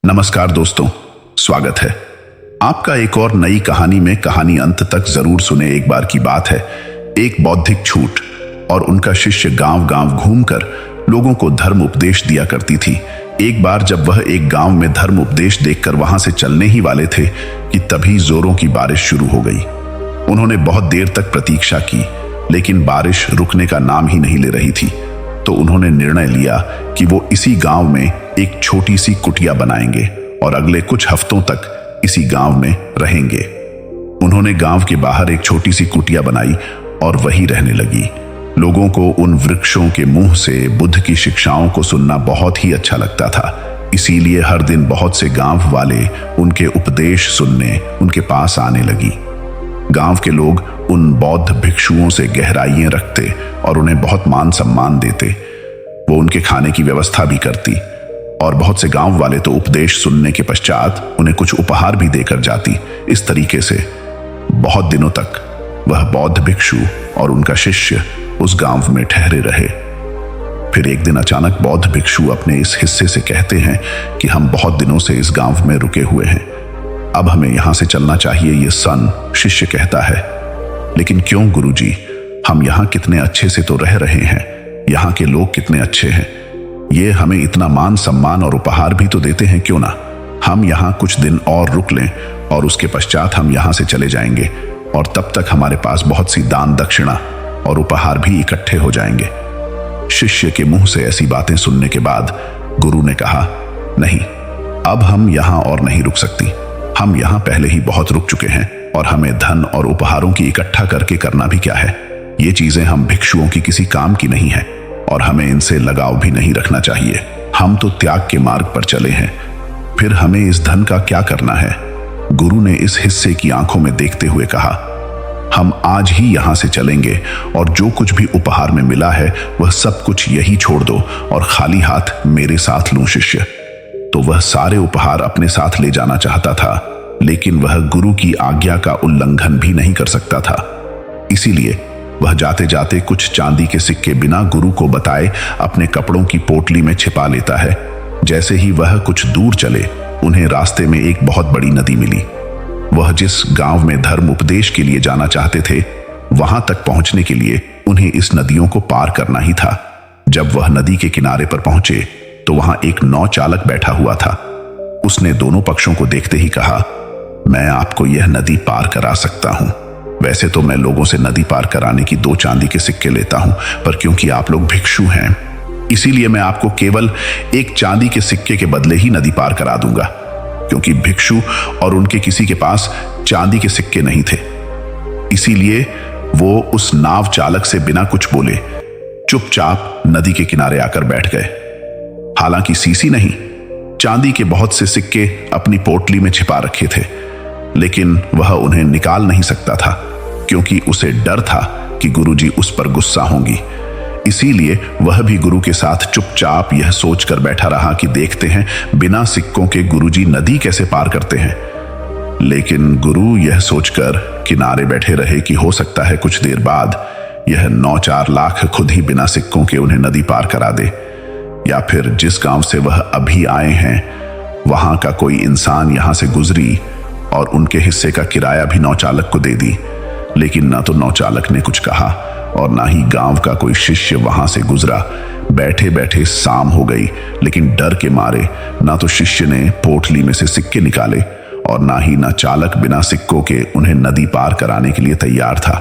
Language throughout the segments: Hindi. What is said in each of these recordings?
नमस्कार दोस्तों, स्वागत है आपका एक और नई कहानी में। कहानी अंत तक जरूर सुने। एक बार की बात है, एक बौद्धिक छूट और उनका शिष्य गांव गांव घूमकर लोगों को धर्म उपदेश दिया करती थी। एक बार जब वह एक गांव में धर्म उपदेश देखकर वहां से चलने ही वाले थे कि तभी जोरों की बारिश शुरू हो गई। उन्होंने बहुत देर तक प्रतीक्षा की, लेकिन बारिश रुकने का नाम ही नहीं ले रही थी। तो उन्होंने निर्णय लिया कि वो इसी गांव में एक छोटी सी कुटिया बनाएंगे और अगले कुछ हफ्तों तक इसी गांव में रहेंगे। उन्होंने गांव के बाहर एक छोटी सी कुटिया बनाई और वहीं रहने लगी। लोगों को उन वृक्षों के मुंह से बुद्ध की शिक्षाओं को सुनना बहुत ही अच्छा लगता था। इसीलिए हर दिन बहुत से गांव वाले उनके उपदेश सुनने उनके पास आने लगी। गांव के लोग उन बौद्ध भिक्षुओं से गहराइयां रखते और उन्हें बहुत मान सम्मान देते। वो उनके खाने की व्यवस्था भी करती और बहुत से गांव वाले तो उपदेश सुनने के पश्चात उन्हें कुछ उपहार भी देकर जाती। इस तरीके से बहुत दिनों तक वह बौद्ध भिक्षु और उनका शिष्य उस गांव में ठहरे रहे। फिर एक दिन अचानक बौद्ध भिक्षु अपने इस हिस्से से कहते हैं कि हम बहुत दिनों से इस गांव में रुके हुए हैं, अब हमें यहां से चलना चाहिए। ये सन शिष्य कहता है, लेकिन क्यों गुरुजी, हम यहां कितने अच्छे से तो रह रहे हैं, यहां के लोग कितने अच्छे हैं, ये हमें इतना मान सम्मान और उपहार भी तो देते हैं, क्यों ना हम यहां कुछ दिन और रुक लें और उसके पश्चात हम यहां से चले जाएंगे और तब तक हमारे पास बहुत सी दान दक्षिणा और उपहार भी इकट्ठे हो जाएंगे। शिष्य के मुंह से ऐसी बातें सुनने के बाद गुरु ने कहा, नहीं, अब हम यहां और नहीं रुक सकती। हम यहां पहले ही बहुत रुक चुके हैं और हमें धन और उपहारों की इकट्ठा करके करना भी क्या है। ये चीजें हम भिक्षुओं की किसी काम की नहीं है और हमें इनसे लगाव भी नहीं रखना चाहिए। हम तो त्याग के मार्ग पर चले हैं, फिर हमें इस धन का क्या करना है। गुरु ने इस हिस्से की आंखों में देखते हुए कहा, हम आज ही यहां से चलेंगे और जो कुछ भी उपहार में मिला है वह सब कुछ यही छोड़ दो और खाली हाथ मेरे साथ लूं शिष्य। तो वह सारे उपहार अपने साथ ले जाना चाहता था, लेकिन वह गुरु की आज्ञा का उल्लंघन भी नहीं कर सकता था। इसीलिए वह जाते जाते कुछ चांदी के सिक्के बिना गुरु को बताए अपने कपड़ों की पोटली में छिपा लेता है। जैसे ही वह कुछ दूर चले, उन्हें रास्ते में एक बहुत बड़ी नदी मिली। वह जिस गांव में धर्म उपदेश के लिए जाना चाहते थे, वहां तक पहुंचने के लिए उन्हें इस नदियों को पार करना ही था। जब वह नदी के किनारे पर पहुंचे तो वहां एक नौ चालक बैठा हुआ था। उसने दोनों पक्षों को देखते ही कहा, मैं आपको यह नदी पार करा सकता हूं। वैसे तो मैं लोगों से नदी पार कराने की 2 चांदी के सिक्के लेता हूं, पर क्योंकि आप लोग भिक्षु हैं, इसीलिए मैं आपको केवल 1 चांदी के सिक्के के बदले ही नदी पार करा दूंगा। क्योंकि भिक्षु और उनके किसी के पास चांदी के सिक्के नहीं थे, इसीलिए वो उस नाव चालक से बिना कुछ बोले चुपचाप नदी के किनारे आकर बैठ गए। हालांकि सीसी नहीं, चांदी के बहुत से सिक्के अपनी पोटली में छिपा रखे थे, लेकिन वह उन्हें निकाल नहीं सकता था क्योंकि उसे डर था कि गुरुजी उस पर गुस्सा होंगी। इसीलिए वह भी गुरु के साथ चुपचाप यह सोचकर बैठा रहा कि देखते हैं बिना सिक्कों के गुरुजी नदी कैसे पार करते हैं। लेकिन गुरु यह सोचकर किनारे बैठे रहे कि हो सकता है कुछ देर बाद यह 9-4 लाख खुद ही बिना सिक्कों के उन्हें नदी पार करा दे, या फिर जिस गांव से वह अभी आए हैं वहां का कोई इंसान यहां से गुजरी और उनके हिस्से का किराया भी नौचालक को दे दी। लेकिन ना तो नौचालक ने कुछ कहा और ना ही गांव का कोई शिष्य वहां से गुजरा। बैठे बैठे शाम हो गई, लेकिन डर के मारे ना तो शिष्य ने पोटली में से सिक्के निकाले और ना ही ना चालक बिना सिक्कों के उन्हें नदी पार कराने के लिए तैयार था।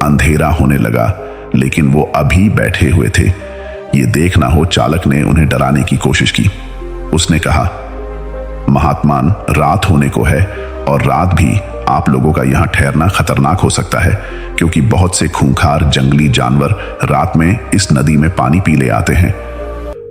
अंधेरा होने लगा, लेकिन वो अभी बैठे हुए थे। ये देख ना हो चालक ने उन्हें डराने की कोशिश की। उसने कहा, महात्मान, रात होने को है और रात भी आप लोगों का यहाँ ठहरना खतरनाक हो सकता है, क्योंकि बहुत से खूंखार जंगली जानवर रात में इस नदी में पानी पी ले आते हैं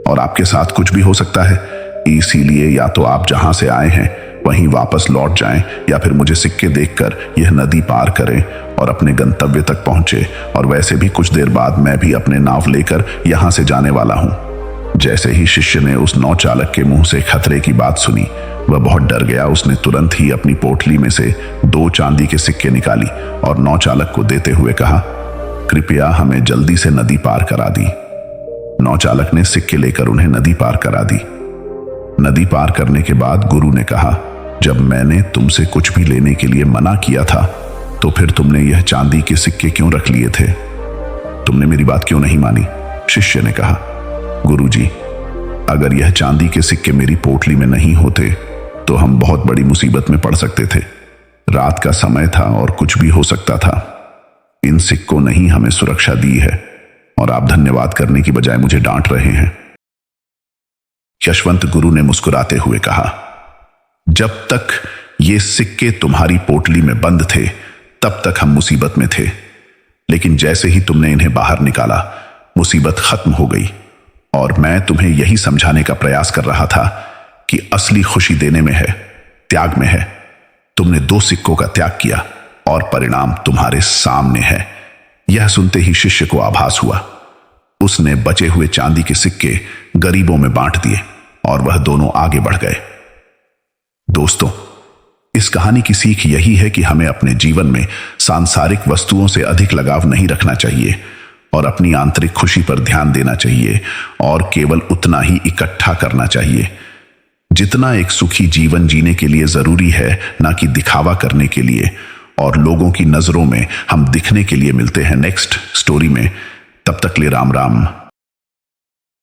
और आपके साथ कुछ भी हो सकता है। इसीलिए या तो आप जहां से आए हैं वहीं वापस लौट जाएं, या फिर मुझे सिक्के देखकर यह नदी पार करें और अपने गंतव्य तक पहुंचे। और वैसे भी कुछ देर बाद मैं भी अपने नाव लेकर यहां से जाने वाला हूं। जैसे ही शिष्य ने उस नौचालक के मुंह से खतरे की बात सुनी, वह बहुत डर गया। उसने तुरंत ही अपनी पोटली में से 2 चांदी के सिक्के निकाली और नौचालक को देते हुए कहा, कृपया हमें जल्दी से नदी पार करा दी। नौचालक ने सिक्के लेकर उन्हें नदी पार करा दी। नदी पार करने के बाद गुरु ने कहा, जब मैंने तुमसे कुछ भी लेने के लिए मना किया था तो फिर तुमने यह चांदी के सिक्के क्यों रख लिए थे? तुमने मेरी बात क्यों नहीं मानी? शिष्य ने कहा, गुरुजी, अगर यह चांदी के सिक्के मेरी पोटली में नहीं होते तो हम बहुत बड़ी मुसीबत में पड़ सकते थे। रात का समय था और कुछ भी हो सकता था। इन सिक्कों ने ही हमें सुरक्षा दी है और आप धन्यवाद करने की बजाय मुझे डांट रहे हैं। यशवंत गुरु ने मुस्कुराते हुए कहा, जब तक ये सिक्के तुम्हारी पोटली में बंद थे तब तक हम मुसीबत में थे, लेकिन जैसे ही तुमने इन्हें बाहर निकाला मुसीबत खत्म हो गई। और मैं तुम्हें यही समझाने का प्रयास कर रहा था कि असली खुशी देने में है, त्याग में है। तुमने 2 सिक्कों का त्याग किया और परिणाम तुम्हारे सामने है। यह सुनते ही शिष्य को आभास हुआ। उसने बचे हुए चांदी के सिक्के गरीबों में बांट दिए और वह दोनों आगे बढ़ गए। दोस्तों, इस कहानी की सीख यही है कि हमें अपने जीवन में सांसारिक वस्तुओं से अधिक लगाव नहीं रखना चाहिए और अपनी आंतरिक खुशी पर ध्यान देना चाहिए और केवल उतना ही इकट्ठा करना चाहिए जितना एक सुखी जीवन जीने के लिए जरूरी है, ना कि दिखावा करने के लिए और लोगों की नजरों में हम दिखने के लिए मिलते हैं नेक्स्ट स्टोरी में। तब तक ले राम राम।